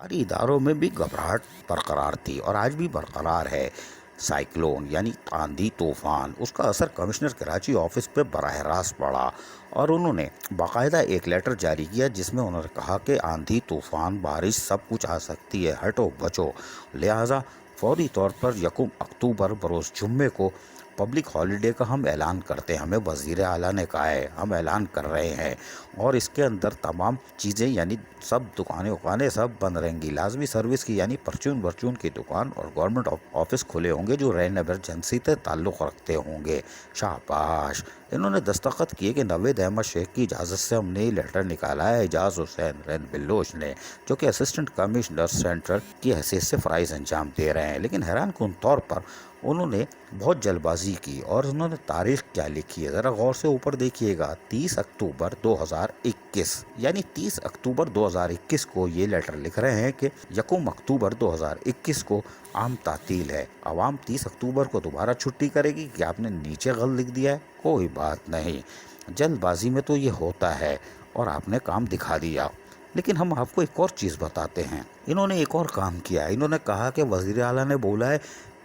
सरकारी इदारों में भी घबराहट बरकरार थी और आज भी बरकरार है। साइक्लोन यानी आंधी तूफान, उसका असर कमिश्नर कराची ऑफिस पे बराह रास्त पड़ा और उन्होंने बाकायदा एक लेटर जारी किया जिसमें उन्होंने कहा कि आंधी तूफान बारिश सब कुछ आ सकती है, हटो बचो। लिहाजा फौरी तौर पर 1 अक्टूबर बरोज़ जुम्मे को पब्लिक हॉलीडे का हम ऐलान करते हैं। हमें वज़ीर आला ने कहा है, हम ऐलान कर रहे हैं और इसके अंदर तमाम चीज़ें यानी सब दुकानें उकानें सब बंद रहेंगी। लाजमी सर्विस की यानी परचून परचून की दुकान और गवर्नमेंट ऑफिस खुले होंगे जो रैन एमरजेंसी से ताल्लुक़ रखते होंगे। शाबाश। इन्होंने दस्तखत किए कि नवेद अहमद शेख की इजाज़त से हमने ये लेटर निकाला है। एजाज हुसैन रैन बिल्लोच ने, जो कि असिस्टेंट कमिश्नर सेंट्रल की हैसियत से फ़राइज़ अंजाम दे रहे हैं। लेकिन हैरान कुन तौर पर उन्होंने बहुत जल्दबाजी की और उन्होंने तारीख क्या लिखी है, ज़रा गौर से ऊपर देखिएगा। 30 अक्टूबर 2021 यानी 30 अक्टूबर 2021 को ये लेटर लिख रहे हैं कि 1 अक्टूबर 2021 को आम तातील है। आवाम 30 अक्टूबर को दोबारा छुट्टी करेगी कि आपने नीचे गलत लिख दिया है। कोई बात नहीं, जल्दबाजी में तो ये होता है और आपने काम दिखा दिया। लेकिन हम आपको एक और चीज़ बताते हैं। इन्होंने एक और काम किया है। इन्होंने कहा कि वज़ीर आला ने बोला है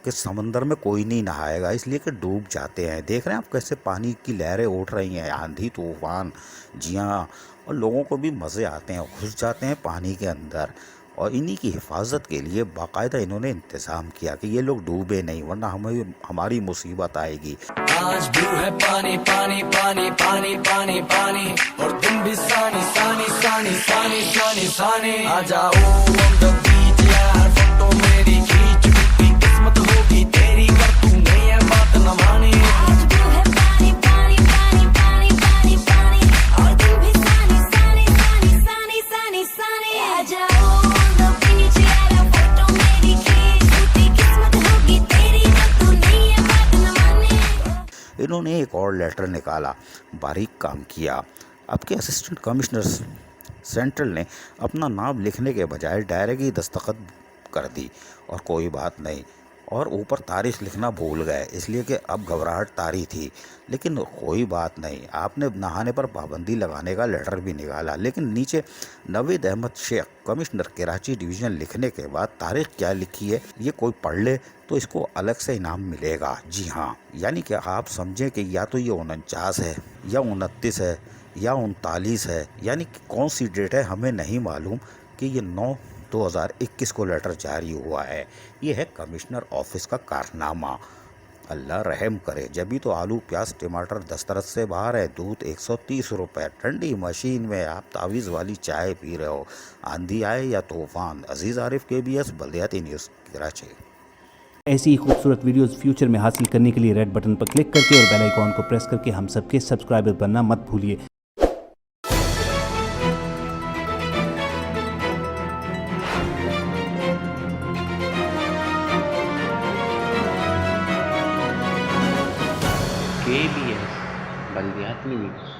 कि समंदर में कोई नहीं नहाएगा इसलिए कि डूब जाते हैं। देख रहे हैं आप कैसे पानी की लहरें उठ रही हैं, आंधी तूफान। जी हाँ, और लोगों को भी मज़े आते हैं, घुस जाते हैं पानी के अंदर और इन्हीं की हिफाजत के लिए बाकायदा इन्होंने इंतज़ाम किया कि ये लोग डूबे नहीं, वरना हमारी मुसीबत आएगी। आज भी है पानी पानी पानी पानी पानी पानी और तुम भी सानी सानी सानी सानी सानी सानी आ जाओ on the beach यार, फोटो मेरी खींच, कितनी किस्मत होगी तेरी कर तू नहीं है बात न मानी। आज भी है पानी पानी पानी पानी पानी पानी और तुम भी सानी सानी सानी सानी सानी सानी आ जाओ on the beach यार, फोटो मेरी खींच, कितनी किस्मत होगी तेरी कर तू नहीं है बात न मानी। इन्होंने एक और लेटर निकाला, बारीक काम किया। आपके असिस्टेंट कमिश्नर सेंट्रल ने अपना नाम लिखने के बजाय डायरेक्ट ही दस्तखत कर दी और कोई बात नहीं, और ऊपर तारीख लिखना भूल गए इसलिए कि अब घबराहट तारी थी। लेकिन कोई बात नहीं, आपने नहाने पर पाबंदी लगाने का लेटर भी निकाला, लेकिन नीचे नवेद अहमद शेख कमिश्नर कराची डिवीज़न लिखने के बाद तारीख क्या लिखी है ये कोई पढ़ ले तो इसको अलग से इनाम मिलेगा। जी हाँ, यानी कि आप समझें कि या तो ये 49 है या 29 है या 39 है, यानी कि कौन सी डेट है हमें नहीं मालूम कि ये 9/2021 को लेटर जारी हुआ है। ये है कमिश्नर ऑफिस का कारनामा। अल्लाह रहम करे। जब तो आलू प्याज टमाटर दस्तरस से बाहर है, दूध 130 रुपये, ठंडी मशीन में आप तावीज़ वाली चाय पी रहे हो। आंधी आए या तूफान। अजीज़ आरिफ, KBS बल्दियाती न्यूज़ कराची। ऐसी ही खूबसूरत वीडियोस फ्यूचर में हासिल करने के लिए रेड बटन पर क्लिक करके और बेल आइकॉन को प्रेस करके हम सबके सब्सक्राइबर बनना मत भूलिए। KBS बल्दियाती न्यूज़।